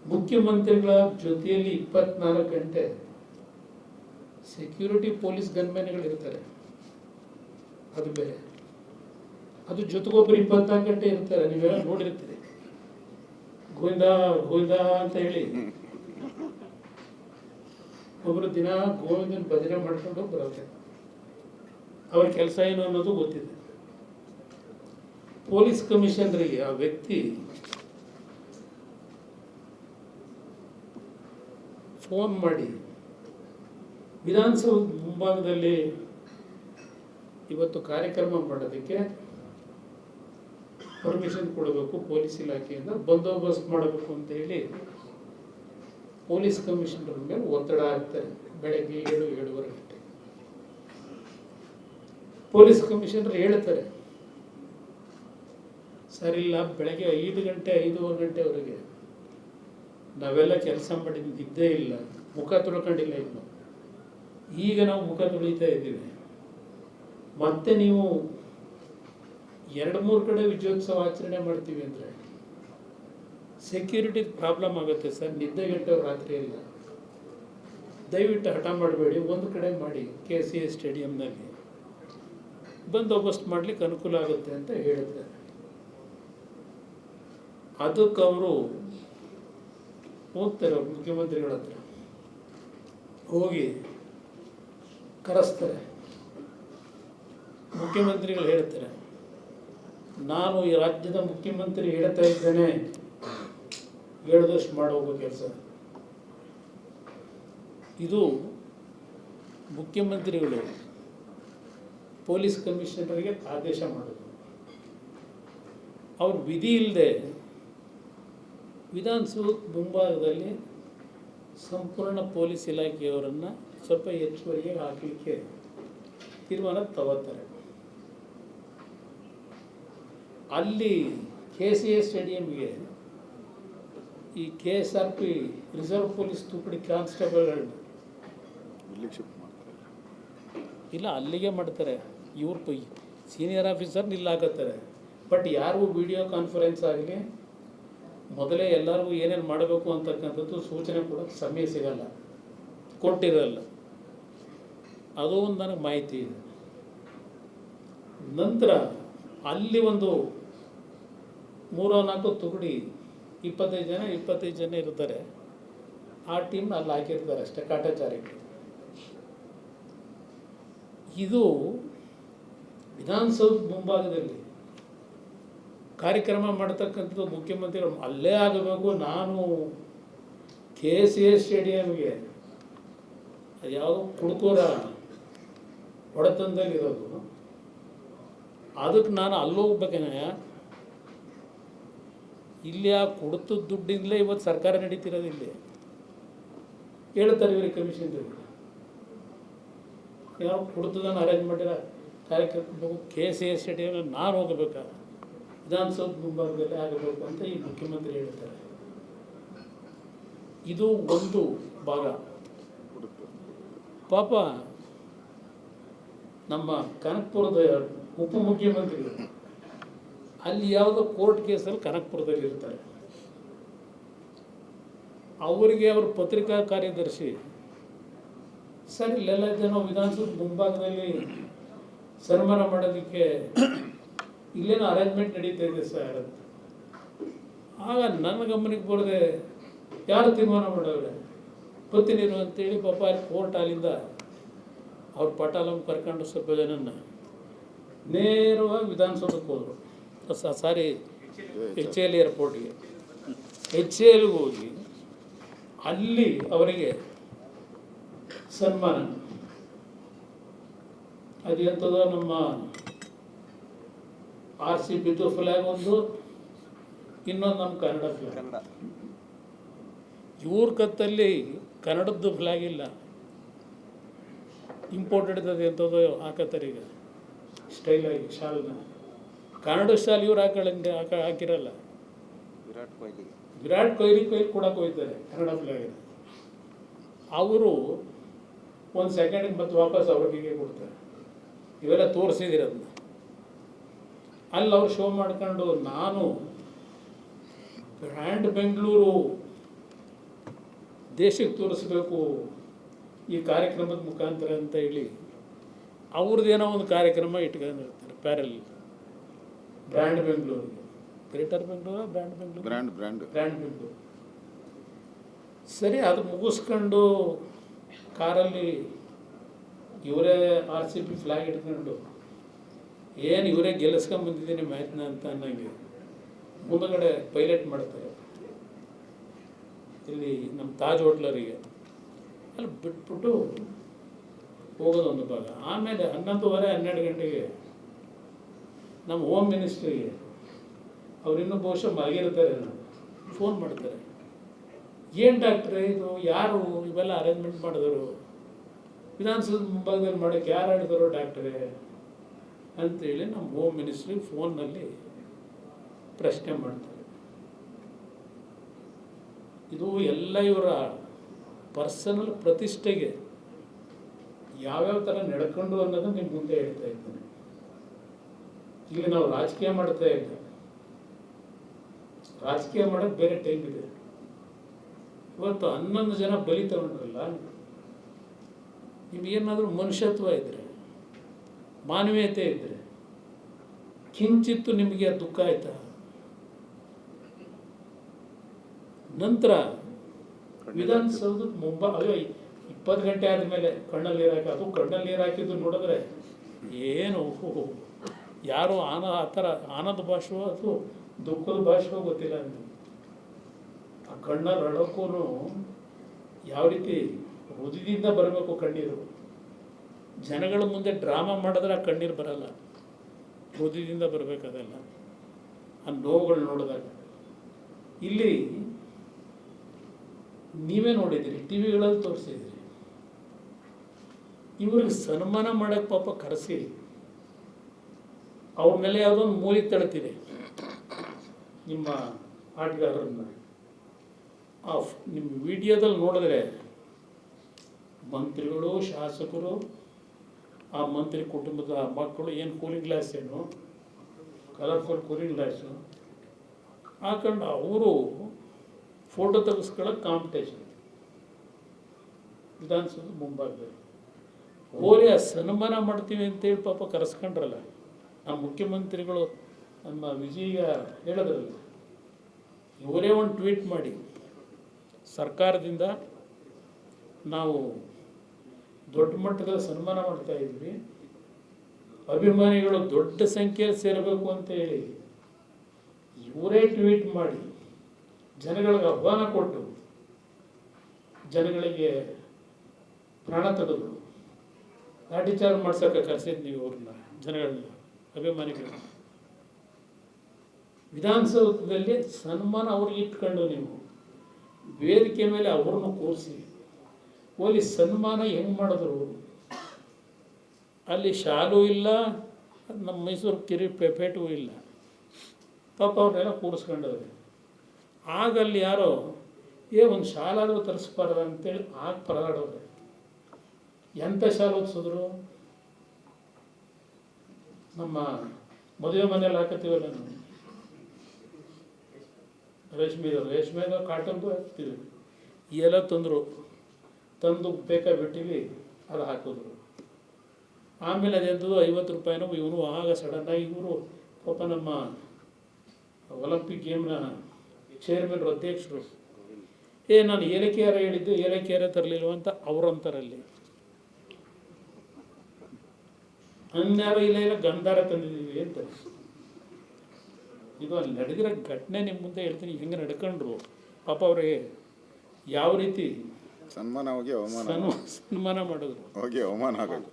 ಮುಖ್ಯಮಂತ್ರಿಗಳ ಜೊತೆಯಲ್ಲಿ 24 ಗಂಟೆ ಸೆಕ್ಯೂರಿಟಿ ಪೊಲೀಸ್ ಗನ್ಮ್ಯಾನ್ಗಳು ಇರ್ತಾರೆ, ಅದು ಬೇರೆ. ಅದು ಜೊತೆಗೊಬ್ಬರು 24 ಗಂಟೆ ಇರ್ತಾರೆ, ನೀವೆಲ್ಲ ನೋಡಿರ್ತೀರಿ. ಗೋವಿಂದ ಗೋವಿಂದ ಅಂತ ಹೇಳಿ ಒಬ್ಬರು ದಿನ ಗೋವಿಂದನ ಭಜನೆ ಮಾಡ್ಕೊಂಡು ಬರುತ್ತೆ. ಅವ್ರ ಕೆಲಸ ಏನು ಅನ್ನೋದು ಗೊತ್ತಿದೆ. ಪೊಲೀಸ್ ಕಮಿಷನರಿಗೆ ಆ ವ್ಯಕ್ತಿ ಫೋನ್ ಮಾಡಿ ವಿಧಾನಸೌಧ ಮುಂಭಾಗದಲ್ಲಿ ಇವತ್ತು ಕಾರ್ಯಕ್ರಮ ಮಾಡೋದಕ್ಕೆ ಪರ್ಮಿಷನ್ ಕೊಡಬೇಕು, ಪೊಲೀಸ್ ಇಲಾಖೆಯಿಂದ ಬಂದೋಬಸ್ತ್ ಮಾಡಬೇಕು ಅಂತ ಹೇಳಿ ಪೊಲೀಸ್ ಕಮಿಷನರ್ ಮೇಲೆ ಒತ್ತಡ ಹಾಕ್ತಾರೆ. ಬೆಳಗ್ಗೆ 7-7:30 ಗಂಟೆ ಪೊಲೀಸ್ ಕಮಿಷನರ್ ಹೇಳ್ತಾರೆ, ಸರ್ ಇಲ್ಲ, ಬೆಳಗ್ಗೆ 5 ಗಂಟೆ 5:15 ಗಂಟೆವರೆಗೆ ನಾವೆಲ್ಲ ಕೆಲಸ ಮಾಡಿದ್ದೇ ಇಲ್ಲ, ಮುಖ ತೊಳ್ಕೊಂಡಿಲ್ಲ ಇನ್ನು. ಈಗ ನಾವು ಮುಖ ತೊಳಿತಾ ಇದ್ದೀವಿ. ಮತ್ತೆ ನೀವು 2-3 ಕಡೆ ವಿಜಯೋತ್ಸವ ಆಚರಣೆ ಮಾಡ್ತೀವಿ ಅಂದರೆ ಸೆಕ್ಯೂರಿಟಿ ಪ್ರಾಬ್ಲಮ್ ಆಗುತ್ತೆ ಸರ್. ನಿದ್ದೆ ಗಂಟೆ ರಾತ್ರಿ ಇಲ್ಲ, ದಯವಿಟ್ಟು ಹಠ ಮಾಡಬೇಡಿ, ಒಂದು ಕಡೆ ಮಾಡಿ, KCA ಸ್ಟೇಡಿಯಂನಲ್ಲಿ ಬಂದೋಬಸ್ತ್ ಮಾಡಲಿಕ್ಕೆ ಅನುಕೂಲ ಆಗುತ್ತೆ ಅಂತ ಹೇಳಿದ್ದಾರೆ. ಅದಕ್ಕೆ ಅವರು ಹೋಗ್ತಾರೆ ಮುಖ್ಯಮಂತ್ರಿಗಳ ಹತ್ರ, ಹೋಗಿ ಕರೆಸ್ತಾರೆ. ಮುಖ್ಯಮಂತ್ರಿಗಳು ಹೇಳ್ತಾರೆ, ನಾನು ಈ ರಾಜ್ಯದ ಮುಖ್ಯಮಂತ್ರಿ ಹೇಳ್ತಾ ಇದ್ದೇನೆ, ಹೇಳಿದಷ್ಟು ಮಾಡೋಗೋ ಕೆಲಸ. ಇದು ಮುಖ್ಯಮಂತ್ರಿಗಳು ಪೊಲೀಸ್ ಕಮಿಷನರ್ಗೆ ಆದೇಶ ಮಾಡೋದು. ಅವ್ರ ವಿಧಿ ಇಲ್ಲದೆ ವಿಧಾನಸೌಧ ಮುಂಭಾಗದಲ್ಲಿ ಸಂಪೂರ್ಣ ಪೊಲೀಸ್ ಇಲಾಖೆಯವರನ್ನು ಸ್ವಲ್ಪ ಹೆಚ್ಚುವರಿಗೆ ಹಾಕಲಿಕ್ಕೆ ತೀರ್ಮಾನ ತಗೋತಾರೆ. ಅಲ್ಲಿ KCA ಸ್ಟೇಡಿಯಂಗೆ ಈ KSRP ರಿಸರ್ವ್ ಪೊಲೀಸ್ ತುಕಡಿ ಕಾನ್ಸ್ಟೇಬಲ್ಗಳನ್ನ ಇಲ್ಲ ಅಲ್ಲಿಗೆ ಮಾಡ್ತಾರೆ. ಇವ್ರು ಸೀನಿಯರ್ ಆಫೀಸರ್ ನಿಲ್ಲಾಕತ್ತಾರೆ. ಬಟ್ ಯಾರಿಗೂ ವಿಡಿಯೋ ಕಾನ್ಫರೆನ್ಸ್ ಆಗಲಿ, ಮೊದಲೇ ಎಲ್ಲರಿಗೂ ಏನೇನು ಮಾಡಬೇಕು ಅಂತಕ್ಕಂಥದ್ದು ಸೂಚನೆ ಕೊಡೋಕ್ಕೆ ಸಮಯ ಸಿಗಲ್ಲ, ಕೊಟ್ಟಿರಲ್ಲ. ಅದು ಒಂದು ನನಗೆ ಮಾಹಿತಿ ಇದೆ. ನಂತರ ಅಲ್ಲಿ ಒಂದು 3-4 ತುಕಡಿ 25 ಜನ ಇರ್ತಾರೆ. ಆ ಟೀಮ್ನ ಅಲ್ಲಿ ಹಾಕಿರ್ತಾರೆ ಅಷ್ಟೇ, ಕಾಟಾಚಾರಕ್ಕೆ. ಇದು ವಿಧಾನಸೌಧ ಮುಂಭಾಗದಲ್ಲಿ ಕಾರ್ಯಕ್ರಮ ಮಾಡ್ತಕ್ಕಂಥದ್ದು ಮುಖ್ಯಮಂತ್ರಿಗಳು ಅಲ್ಲೇ ಆಗಬೇಕು. ನಾನು KCA ಸ್ಟೇಡಿಯಂಗೆ ಯಾವುದೋ ಕುಡ್ಕೋರ ಹೊಡೆತನದಲ್ಲಿರೋದು, ಅದಕ್ಕೆ ನಾನು ಅಲ್ಲೋಗ್ಬೇಕೇನೆ. ಇಲ್ಲಿ ಆ ಕುಡಿತದ ದುಡ್ಡಿಂದಲೇ ಇವತ್ತು ಸರ್ಕಾರ ನಡೀತಿರೋದು. ಇಲ್ಲಿ ಹೇಳ್ತಾರೆ ಇವರಿಗೆ ಕಮಿಷನರಿಗೆ, ಯಾವ ಕುಡಿತದನ್ನು ಅರೇಂಜ್ ಮಾಡಿರ ಕಾರ್ಯಕ್ರಮ KCA ಸ್ಟೇಡಿಯಂ ನಾನು ಹೋಗಬೇಕಾ, ವಿಧಾನಸೌಧ ಮುಂಭಾಗದಲ್ಲಿ ಆಗಬೇಕು ಅಂತ ಈ ಮುಖ್ಯಮಂತ್ರಿ ಹೇಳ್ತಾರೆ. ಇದು ಒಂದು ಭಾಗ. ಪಾಪ ನಮ್ಮ ಕನಕಪುರದ ಉಪಮುಖ್ಯಮಂತ್ರಿಗಳು ಅಲ್ಲಿ ಯಾವುದೋ ಕೋರ್ಟ್ ಕೇಸಲ್ಲಿ ಕನಕಪುರದಲ್ಲಿ ಇರ್ತಾರೆ. ಅವರಿಗೆ ಅವರು ಪತ್ರಿಕಾ ಕಾರ್ಯದರ್ಶಿ, ಸರ್ ಇಲ್ಲೆಲ್ಲ ಜನ ವಿಧಾನಸೌಧ ಮುಂಭಾಗದಲ್ಲಿ ಸನ್ಮಾನ ಮಾಡೋದಕ್ಕೆ ಇಲ್ಲೇನೋ ಅರೇಂಜ್ಮೆಂಟ್ ನಡೀತಾ ಇದೆ ಸರ್ ಅಂತ. ಆಗ ನನ್ನ ಗಮನಕ್ಕೆ ಬರದೆ ಯಾರು ತೀರ್ಮಾನ ಮಾಡೋರೆ ಗೊತ್ತಿನಿರು ಅಂತೇಳಿ ಪಾಪ ಅಲ್ಲಿ ಕೋರ್ಟ್ ಅಲ್ಲಿಂದ ಅವ್ರ ಪಟಾಲನ್ನು ಕರ್ಕೊಂಡು ಸ್ವಲ್ಪ ಜನನ್ನ ನೇರವಾಗಿ ವಿಧಾನಸೌಧಕ್ಕೆ ಹೋದರು. ಸಾರಿ HAL ಏರ್ಪೋರ್ಟ್ಗೆ. HALಗೆ ಹೋಗಿ ಅಲ್ಲಿ ಅವರಿಗೆ ಸನ್ಮಾನ. ಅದೆಂಥದ ನಮ್ಮ RCB ಫ್ಲ್ಯಾಗ್ ಒಂದು, ಇನ್ನೊಂದು ನಮ್ಮ ಕನ್ನಡ ಫ್ಲ್ಯಾಗ್. ಇವ್ರ ಕತ್ತಲ್ಲಿ ಕನ್ನಡದ್ದು ಫ್ಲ್ಯಾಗ್ ಇಲ್ಲ, ಇಂಪೋರ್ಟೆಡ್ ಅದು ಎಂಥದ್ದು ಹಾಕತ್ತಾರೆ ಈಗ ಸ್ಟೈಲಾಗಿ ಶಾಲ್ನ. ಕನ್ನಡ ಶಾಲ್ ಇವ್ರು ಹಾಕಿರಲ್ಲ. ವಿರಾಟ್ ಕೊಹ್ಲಿ ಕೊಡಕ್ಕೆ ಹೋಗ್ತಾರೆ ಕನ್ನಡ ಫ್ಲ್ಯಾಗ್. ಅವರು ಒಂದು ಸೆಕೆಂಡಿಗೆ ಮತ್ತೆ ವಾಪಸ್ ಅವ್ರಿಗೆ ಕೊಡ್ತಾರೆ. ಇವೆಲ್ಲ ತೋರಿಸಿದಿರ ಅದನ್ನ. ಅಲ್ಲಿ ಅವ್ರು ಶೋ ಮಾಡ್ಕೊಂಡು ನಾನು ಬ್ರ್ಯಾಂಡ್ ಬೆಂಗಳೂರು ದೇಶಕ್ಕೆ ತೋರಿಸ್ಬೇಕು ಈ ಕಾರ್ಯಕ್ರಮದ ಮುಖಾಂತರ ಅಂತ ಹೇಳಿ ಅವ್ರದ್ದೇನೋ ಒಂದು ಕಾರ್ಯಕ್ರಮ ಇಟ್ಕೊಂಡಿರ್ತಾರೆ ಪ್ಯಾರಲ್. ಬ್ರ್ಯಾಂಡ್ ಬೆಂಗಳೂರಿಗೆ, ಗ್ರೇಟರ್ ಬೆಂಗಳೂರು, ಬ್ರ್ಯಾಂಡ್ ಬೆಂಗಳೂರು. ಸರಿ, ಅದು ಮುಗಿಸ್ಕೊಂಡು ಕಾರಲ್ಲಿ ಇವರೇ RCB ಫ್ಲಾಗ್ ಇಟ್ಕೊಂಡು ಏನು ಇವರೇ ಗೆಲ್ಲಿಸ್ಕೊಂಬಂದಿದ್ದೀನಿ ಮ್ಯಾಚ್ನ ಅಂತ ಅನ್ನಂಗೆ ಮುಂದಗಡೆ ಪೈಲಟ್ ಮಾಡ್ತಾರೆ ಇಲ್ಲಿ ನಮ್ಮ ತಾಜ್ ಹೋಟ್ಲರಿಗೆ. ಅಲ್ಲಿ ಬಿಟ್ಬಿಟ್ಟು ಹೋಗೋದೊಂದು ಭಾಗ. ಆಮೇಲೆ 11:30 ಗಂಟೆಗೆ ನಮ್ಮ ಹೋಮ್ ಮಿನಿಸ್ಟ್ರಿಗೆ, ಅವರಿನ್ನೂ ಬಹುಶಃ ಮಲಗಿರ್ತಾರೆ, ಫೋನ್ ಮಾಡ್ತಾರೆ. ಏನು ಡಾಕ್ಟ್ರೇ ಇದು, ಯಾರು ಇವೆಲ್ಲ ಅರೇಂಜ್ಮೆಂಟ್ ಮಾಡಿದರು, ವಿಧಾನಸೌಧದ ಮುಂಭಾಗದಲ್ಲಿ ಮಾಡೋಕ್ಕೆ ಯಾರು ಆಡಿದಾರೋ ಡಾಕ್ಟ್ರೇ ಅಂತೇಳಿ ನಮ್ಮ ಹೋಮ್ ಮಿನಿಸ್ಟ್ರಿಗೆ ಫೋನ್ನಲ್ಲಿ ಪ್ರಶ್ನೆ ಮಾಡ್ತಾರೆ. ಇದು ಎಲ್ಲ ಇವರ ಪರ್ಸನಲ್ ಪ್ರತಿಷ್ಠೆಗೆ ಯಾವ್ಯಾವ ಥರ ನಡ್ಕೊಂಡು ಅನ್ನೋದನ್ನು ನಿಮ್ಮ ಮುಂದೆ ಹೇಳ್ತಾ ಇದ್ದೇನೆ. ಇಲ್ಲಿ ನಾವು ರಾಜಕೀಯ ಮಾಡ್ತಾ ಇಲ್ಲ, ರಾಜಕೀಯ ಮಾಡೋಕ್ಕೆ ಬೇರೆ ಟೈಮ್ ಇದೆ. ಇವತ್ತು 11 ಜನ ಬಲಿ ತಗೊಂಡ್ರಲ್ಲ, ನಿಮಗೇನಾದರೂ ಮನುಷ್ಯತ್ವ ಇದ್ದರೆ, ಮಾನವೀಯತೆ ಇದ್ದರೆ, ಕಿಂಚಿತ್ತು ನಿಮಗೆ ದುಃಖ ಆಯ್ತಾ? ನಂತರ ವಿಧಾನಸೌಧದ ಮುಂಭಾಗ 20 ಗಂಟೆ ಆದಮೇಲೆ ಕಣ್ಣಲ್ಲಿ ನೀರು ಹಾಕಿ, ಅದು ಕಣ್ಣಲ್ಲಿ ನೀರು ಹಾಕಿದ್ದು ನೋಡಿದ್ರೆ ಏನು ಯಾರು ಆ ಥರ ಆನಂದ ಭಾಷೆಯೋ ಅಥವಾ ದುಃಖದ ಭಾಷೆಯೋ ಗೊತ್ತಿಲ್ಲ. ಆ ಕಣ್ಣಲ್ಲಿ ಅಳೋಕ್ಕೂ ಯಾವ ರೀತಿ ಹೃದಯದಿಂದ ಬರಬೇಕು ಕಣ್ಣೀರು. ಜನಗಳ ಮುಂದೆ ಡ್ರಾಮಾ ಮಾಡಿದ್ರೆ ಆ ಕಣ್ಣೀರು ಬರಲ್ಲ, ಹೃದಯದಿಂದ ಬರಬೇಕದೆಲ್ಲ ಆ ನೋವುಗಳು ನೋಡಿದಾಗ. ಇಲ್ಲಿ ನೀವೇ ನೋಡಿದ್ದೀರಿ, ಟಿ ವಿಗಳಲ್ಲಿ ತೋರಿಸಿದ್ದೀರಿ, ಇವ್ರಿಗೆ ಸನ್ಮಾನ ಮಾಡೋಕ್ಕೆ ಪಾಪ ಕರೆಸಿ ಅವ್ರ ಮೇಲೆ ಯಾವುದೋ ಒಂದು ಮೂಲಿಗೆ ತಳ್ತಿದೆ ನಿಮ್ಮ ಆಟಗಾರರನ್ನ. ನಿಮ್ಮ ವಿಡಿಯೋದಲ್ಲಿ ನೋಡಿದ್ರೆ ಮಂತ್ರಿಗಳು, ಶಾಸಕರು, ಆ ಮಂತ್ರಿ ಕುಟುಂಬದ ಮಕ್ಕಳು ಏನು ಕೂಲಿಂಗ್ ಗ್ಲಾಸ್, ಏನು ಕಲರ್ಫುಲ್ ಕೂಲಿಂಗ್ ಗ್ಲಾಸು ಹಾಕೊಂಡು ಅವರು ಫೋಟೋ ತೆಗೆಸ್ಕೊಳ್ಳೋಕೆ ಕಾಂಪಿಟೇಷನ್ ವಿಧಾನಸೌಧ ಮುಂಭಾಗದಲ್ಲಿ. ಹೋಗಿ ಆ ಸನ್ಮಾನ ಮಾಡ್ತೀವಿ ಅಂತೇಳಿ ಪಾಪ ಕರೆಸ್ಕೊಂಡ್ರಲ್ಲ ನಮ್ಮ ಮುಖ್ಯಮಂತ್ರಿಗಳು, ನಮ್ಮ ವಿಜಯ ಹೇಳಿದ್ರಲ್ಲ, ಇವರೇ ಒಂದು ಟ್ವೀಟ್ ಮಾಡಿ ಸರ್ಕಾರದಿಂದ ನಾವು ದೊಡ್ಡ ಮಟ್ಟದ ಸನ್ಮಾನ ಮಾಡ್ತಾ ಇದ್ವಿ, ಅಭಿಮಾನಿಗಳು ದೊಡ್ಡ ಸಂಖ್ಯೆಯಲ್ಲಿ ಸೇರಬೇಕು ಅಂತೇಳಿ ಇವರೇ ಟ್ವೀಟ್ ಮಾಡಿ ಜನಗಳಿಗೆ ಆಹ್ವಾನ ಕೊಟ್ಟು ಜನಗಳಿಗೆ ಪ್ರಾಣ ತೆಗೆದು ಲಾಠಿ ಚಾರ್ಜ್ ಮಾಡ್ಸೋಕೆ ಕರೆಸಿದ್ದು ನೀವು ಅವ್ರನ್ನ, ಜನಗಳನ್ನ, ಅಭಿಮಾನಿಗಳನ್ನ. ವಿಧಾನಸೌಧದಲ್ಲಿ ಸನ್ಮಾನ ಅವ್ರಿಗೆ ಇಟ್ಕೊಂಡು ನೀವು ವೇದಿಕೆ ಮೇಲೆ ಅವ್ರನ್ನ ಕೂರಿಸಿ ಹೋಗಿ ಸನ್ಮಾನ ಹೆಂಗೆ ಮಾಡಿದ್ರು. ಅಲ್ಲಿ ಶಾಲು ಇಲ್ಲ, ನಮ್ಮ ಮೈಸೂರು ಪೇಟೆಗೂ ಇಲ್ಲ, ಪಾಪ ಅವ್ರನ್ನೆಲ್ಲ ಕೂರಿಸ್ಕೊಂಡವ್ರೆ. ಆಗ ಅಲ್ಲಿ ಯಾರೋ ಒಂದು ಶಾಲಾದರೂ ತರಿಸ್ಬಾರ್ದ ಅಂತೇಳಿ ಆಗ ಪರದಾಡೋರೆ. ಎಂಥ ಶಾಲೆ ಓದಿಸಿದ್ರು? ನಮ್ಮ ಮದುವೆ ಮನೇಲಿ ಹಾಕತ್ತೀವಲ್ಲ ನಾವು, ರೇಷ್ಮೆದು ಕಾಟನ್ದು ಹಾಕ್ತೀವಿ, ಎಲ್ಲ ತಂದು ಬೇಕಾಬಿಟ್ಟಿವಿ, ಅದು ಹಾಕಿದ್ರು. ಆಮೇಲೆ ಅದೆಂದು 50 ರೂಪಾಯಿನೋ ಇವನು ಆಗ ಸಡನ್ನಾಗಿ ಇವರು ಪಾಪ ನಮ್ಮ ಒಲಿಂಪಿಕ್ ಗೇಮ್ನ ಚೇರ್ಮನ್ ಅಧ್ಯಕ್ಷರು, ನಾನು ಏಲಕ್ಕಿಯಾರ ಹೇಳಿದ್ದು ಏಲಕ್ಕಿಯಾರ ತರಲಿಲ್ವ ಅಂತ ಅವರಂತಾರಲ್ಲಿ. ಅನ್ಯಾರ ಇಲ್ಲ ಗಂಧಾರ ತಂದಿದ್ದೀವಿ ಅಂತ. ಇದು ಅಲ್ಲಿ ನಡೆದಿರೋ ಘಟನೆ ನಿಮ್ಮ ಮುಂದೆ ಹೇಳ್ತೀನಿ, ಹೆಂಗೆ ನಡ್ಕೊಂಡ್ರು ಪಾಪ ಅವ್ರಿಗೆ ಯಾವ ರೀತಿ ಸನ್ಮಾನ ಮಾಡಿದ್ರು. ಅವಮಾನ ಆಗೋದು.